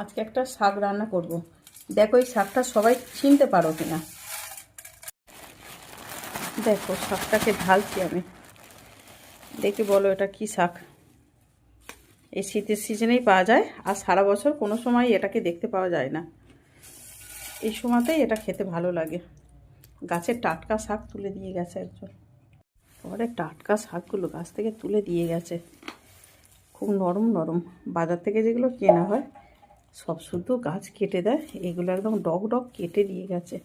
আজকে একটা শাক রান্না করব। দেখো এই শাকটা সবাই চিনতে পারো কিনা। দেখো শাকটাকে ঢালছি আমি, দেখে বলো এটা কি শাক। এই শীতের সিজনেই পাওয়া যায়, আর সারা বছর কোনো সময় এটাকে দেখতে পাওয়া যায় না। এই সময়তেই এটা খেতে ভালো লাগে। গাছের টাটকা শাক তুলে দিয়ে গেছে একজন। পরে টাটকা শাকগুলো গাছ থেকে তুলে দিয়ে গেছে, খুব নরম নরম। বাজার থেকে যেগুলো কেনা হয় সব শুধু গাছ কেটে দেয়, এগুলো একদম ডগ ডগ কেটে দিয়ে গেছে।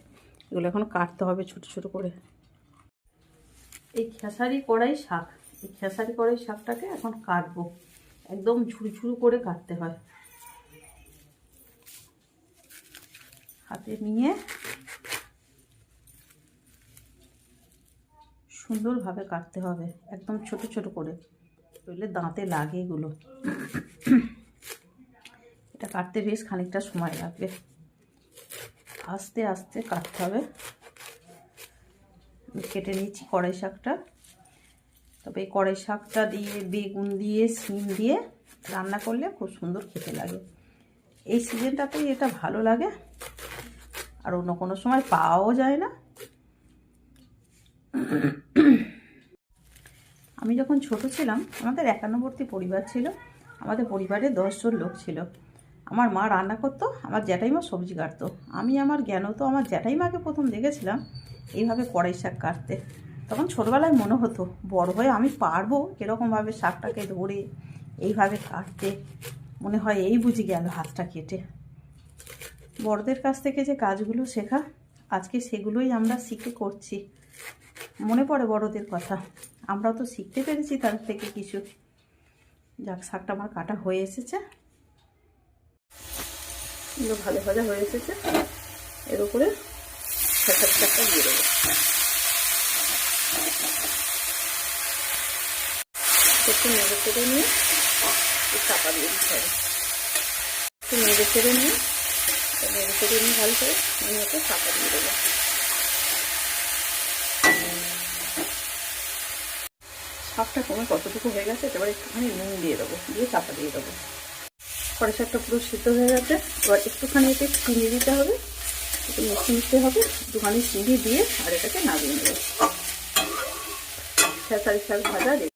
এগুলো এখন কাটতে হবে ছোট ছোট করে। এই খেসারি কড়াই শাক, এই খেসারি কড়াই শাকটাকে এখন কাটবো। একদম ঝুরঝুরু করে কাটতে হয়। হাতে নিয়ে সুন্দরভাবে কাটতে হবে, একদম ছোট ছোট করে, নইলে দাঁতে লাগে এগুলো। এটা কাটতে বেশ খানিকটা সময় লাগবে, আস্তে আস্তে কাটতে হবে। কেটে নিচ্ছি কড়াই শাকটা। তবে এই কড়াই শাকটা দিয়ে বেগুন দিয়ে শিম দিয়ে রান্না করলে খুব সুন্দর খেতে লাগে। এই সিজনটাতেই এটা ভালো লাগে, আর অন্য কোনো সময় পাওয়াও যায় না। আমি যখন ছোট ছিলাম, আমাদের একান্নবর্তী পরিবার ছিল। আমাদের পরিবারে 10 জন লোক ছিল। আমার মা রান্না করতো, আমার জ্যাঠাইমা সবজি কাটতো। আমি আমার জ্ঞান তো আমার জ্যাঠাইমাকে প্রথম দেখেছিলাম এইভাবে কড়াই শাক কাটতে। তখন ছোটবেলায় মনে হতো বড় হয়ে আমি পারবো এরকমভাবে শাকটাকে ধরে এইভাবে কাটতে। মনে হয় এই বুঝি গেল হাতটা কেটে। বড়দের কাছ থেকে যে কাজগুলো শেখা, আজকে সেগুলোই আমরা শিখে করছি। মনে পড়ে বড়দের কথা, আমরাও তো শিখতে পেরেছি তার থেকে কিছু। যাক, শাকটা আমার কাটা হয়ে এসেছে, এগুলো ভালো ভাজা হয়ে এসেছে। এর উপরে খেসারি শাকটা দিয়ে দেবো। একটু নেড়ে চেড়ে নিয়ে চাপা দিয়ে দিতে হবে। একটু নেড়ে চেড়ে নিয়ে ভালো করে নিয়ে চাপা দিয়ে দেবো। শাকটা কমে কতটুকু হয়ে গেছে, এবার একটুখানি নুন দিয়ে দেবো, দিয়ে চাপা দিয়ে দেবো। কড়াই শাকটা পুরো সিদ্ধ হয়ে গেছে। এবার একটুখানি এতে চিনি দিতে হবে, একটু মিষ্টি মিশতে হবে। একটুখানি চিনি দিয়ে আর এটাকে নামিয়ে নেবো। খেসারি শাক ভাজা।